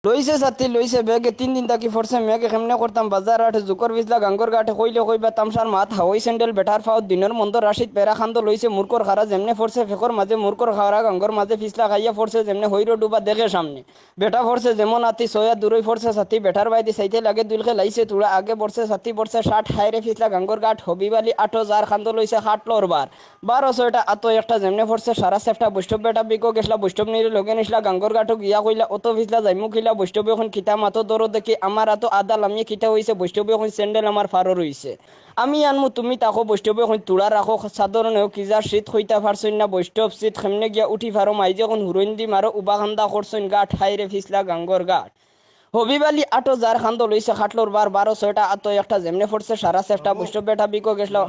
লইছে ছাতি লইছে বেগে 3 দিন তাকি ফরছে মেগে কেমনে করতাম বাজার আটে জুকর বিজলা গাঙ্গর গাটে কইলে কইবা তামসার মাত হাওয়াই স্যান্ডেল বেটার ফাও দিনের মন্দ রাশিদ পেরা খান্দ লইছে মুরকর খারা যেমনে ফরছে ফেকর মাঝে মুরকর খারা গাঙ্গর মাঝে ফিসলা খাইয়া ফরছে যেমনে হইরো ডুবা দেখে সামনে বেটা ফরছে যেমন আতি সয়া দূরই ফরছে ছাতি বেটার বাইদি সাইতে লাগে দুলকে লাইছে তুড়া আগে বরছে ছাতি বরছে 60 হাইরে ফিসলা গাঙ্গর গাট হবিবালি আটো জার খান্দ লইছে 60 বার 1200টা আতো একটা যেমনে ফরছে সারা সেফটা বৈষ্ণব বেটা বিকো গেছলা বৈষ্ণব নিরে লগে নিসলা গাঙ্গর গাটো গিয়া কইলা অত ফিসলা যাইমু খিলা বৈষ্ণব এখন কিতা মাতো দরো দেখি আমার আতো আদা লামিয়ে কিতা হইছে বৈষ্ণব এখন স্যান্ডেল আমার ফারো রইছে আমি আনমু তুমি তাকো বৈষ্ণব এখন তুড়া রাখো সাধারণ হোক কিজা শীত হইতা ফারছইন না বৈষ্ণব শীত খেমনে গিয়া উঠি ফারো মাইজে এখন হুরইন দি মারো উবা খান্দা করছইন গাট হাইরে ফিসলা গাঙ্গর গাট হবিবালি আটো জার খান্দ লইছে খাটলোর বার 1200টা আতো একটা যেমনে ফরছে সারা সেফটা বৈষ্ণব বেটা বিকো গেছলা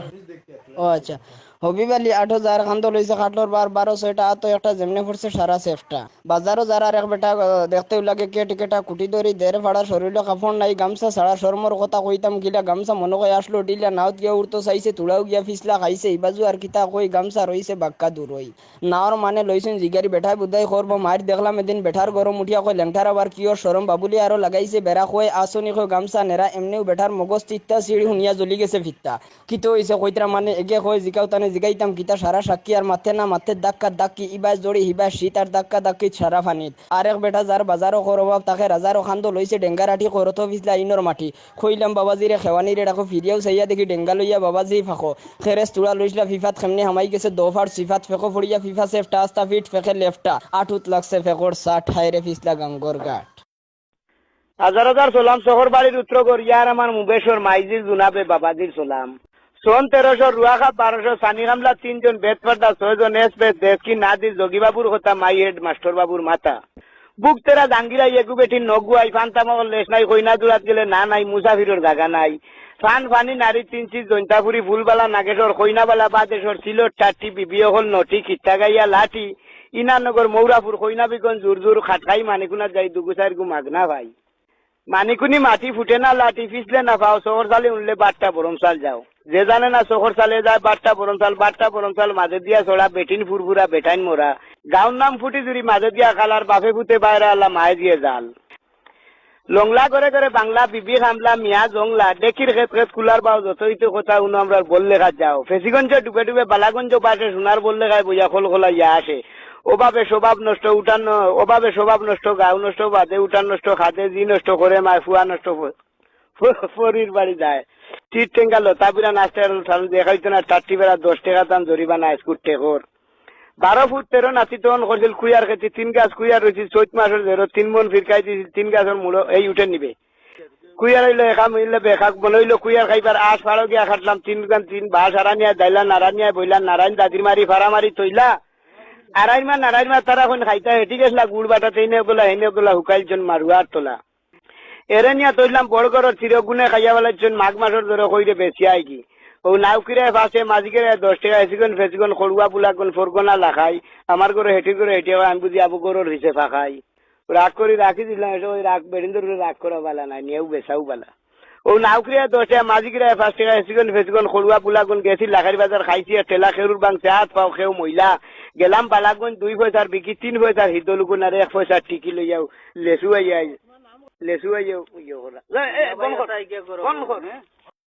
ও আচ্ছা হবিবালি 8000 খান্দ লইছে খাটলোর বার 1200টা আতো একটা যেমনে ফরছে সারা সেফটা বাজারও যারা এক বেটা দেখতে লাগে কে টিকেটা কুটি দরি দের ভাড়া শরীরে কাপড় নাই গামছা ছাড়া শর্মর কথা কইতাম গিলা গামছা মনে কই আসলো ডিলা নাওত গিয়া উড়তো চাইছে তুড়াও গিয়া ফিসলা খাইছে এই বাজু আর কিতা কই গামছা রইছে বাক্কা দূর হই নাওর মানে লইছেন জিগারি বেঠায় বুদাই করব মার দেখলাম এদিন বেঠার গরম উঠিয়া কই লেংটার আবার কিও শরম বাবুলি আরো লাগাইছে বেড়া কই আসনি কই গামছা নেরা এমনিও বেঠার মগজ তিত্তা সিঁড়ি হুনিয়া জ্বলি গেছে ফিত্তা কিতো হইছে কইতরা মানে এগে কই জিগাও তানে জিগাইতাম কিতা সারা সাক্ষী আর মাথে না মাথে দাক্কা দাক্কি ইবাই জড়ি হিবা শীত আর দাক্কা দাক্কি সারা ফানিত আর এক বেটা যার বাজারও করবাব তাকে রাজারও খান্দ লইছে ডেঙ্গারাঠি করতো ফিসলা ইনর মাটি কইলাম বাবাজিরে খেওয়ানি রে ডাকো ফিরিয়াও চাইয়া দেখি ডেঙ্গা লইয়া বাবাজি ফাঁকো খেরেস তুড়া লইসলা ফিফাত খেমনি হামাই গেছে দোফার সিফাত ফেকো ফড়িয়া ফিফা সেফটা আস্তা ফিট ফেকে লেফটা আটুত লাগছে ফেকর সাট হাইরে ফিসলা গাঙ্গর গাট হাজার হাজার সালাম শহর বাড়ির উত্তর গড়িয়ার আমার মুবেশ্বর মাইজির জুনাবে বাবাজির সালাম সন 1300 রুয়াখা 1200 সানি গামলা 3 জন বেদপর্দা 6 জন এসপেস দেশকি নাদির যোগীবাবুর কথা মাই হেড মাস্টার বাবুর মাথা বুক তেরা জাঙ্গিরা এগু বেটি নগুয়াই ফান্তামল লেস নাই কইনা দুরাত গেলে না নাই মুসাফিরের জায়গা নাই ফান ফানি নারী 3 জৈন্তাপুরি ফুলবালা নাগেশ্বর কইনাবালা বাদেশ্বর সিলট চারটি বিবিও হল নটি কিত্তাগাইয়া লাঠি ইনানগর মৌরাপুর কইনাবিগঞ্জ জোর জোর খাটকাই মানিকুনা যাই দুগুসার গু মাগনা ভাই মানিকুনি মাটি ফুটে না লাঠি ফিসলে না পাও শহর সালে উনলে বাট্টা বরমসাল যাও যে জানে না শহর সালে যায় বাট্টা বরমসাল মাঝে দিয়া ছড়া বেটিন ফুরফুরা বেটাইন মোরা গাউন নাম ফুটি জুড়ি মাঝে দিয়া খালার বাপে ফুটে বাইরে আল্লাহ মায়ে দিয়ে জাল লংলা করে করে বাংলা বিবি হামলা মিয়া জংলা দেখির খেত খেত কুলার বাও যতই তো কথা উনো আমরা বললে খাত যাও ফেসিগঞ্জে ডুবে ডুবে বালাগঞ্জ পাশে সোনার বললে খায় বইয়া খোল খোলা ইয়া আসে ওভাবে স্বভাব নষ্ট উঠান ওভাবে স্বভাব নষ্ট গাও নষ্ট বাদে উঠান নষ্ট খাদে জি নষ্ট করে মায় ফুয়া নষ্ট ফরির বাড়ি যায় টিট টেঙ্গা লতা বিরা নাস্তা দেখাইতো না 4টি বেড়া 10 টাকা দাম জরিমানা স্কুট টেকর 12 ফুট 13 নাতি তখন করছিল কুইয়ার খেতে 3 গাছ কুইয়ার রয়েছে 14 মাসের 3 মন ফিরকাই দিয়েছিল 3 গাছের মূল এই উঠে নিবে কুইয়ার হইলে একা মিললে বেখাক বনইলো কুইয়ার খাইবার আশ ফাড়ো গিয়া খাটলাম 3 গান 3 বাস আরানিয়া দাইলা নারানিয়া বইলা নারায়ণ দাদির মারি ফাড়া মারি তৈলা নারায়ণমা তারা এখন খাইতা হেঁটে গেছিলা গুড় বাটাতে এনে গোলা হুকাইলজন মারুয়ার তোলা এরে নিয়া তৈলাম বড় করো চিরগুনে খাইয়া বেলাইছেন মাঘ মাসের ধরে কইরে বেশি আই কি ও নাউকিরে ফাঁসে মাঝিকে 10 টাকা এসিগন ফেসিগন খড়ুয়া বুলাগন ফরগনা লাখাই আমার করে হেঁটে আমি বুঝি আবু গরোর হিসে ফাঁকাই রাগ করে রাখি দিলাম ওই রাগ বেড়িন্দর রাগ করা বালা নাই নিয়েও বেসাও বালা ও নাউকিরে 10 টাকা মাঝিকে 5 টাকা এসিগন ফেসিগন খড়ুয়া বুলাগন গেছি লাখারি বাজার খাইছি ঠেলা খেরুর বাংছে হাত পাও খেও মহিলা গেলাম বালাগঞ্জ 2 পয়সার বিকি 3 পয়সার হিদলুকুন আর 1 পয়সার টিকি লইয়াও লেসু আইয়া ইয়ে করা কোন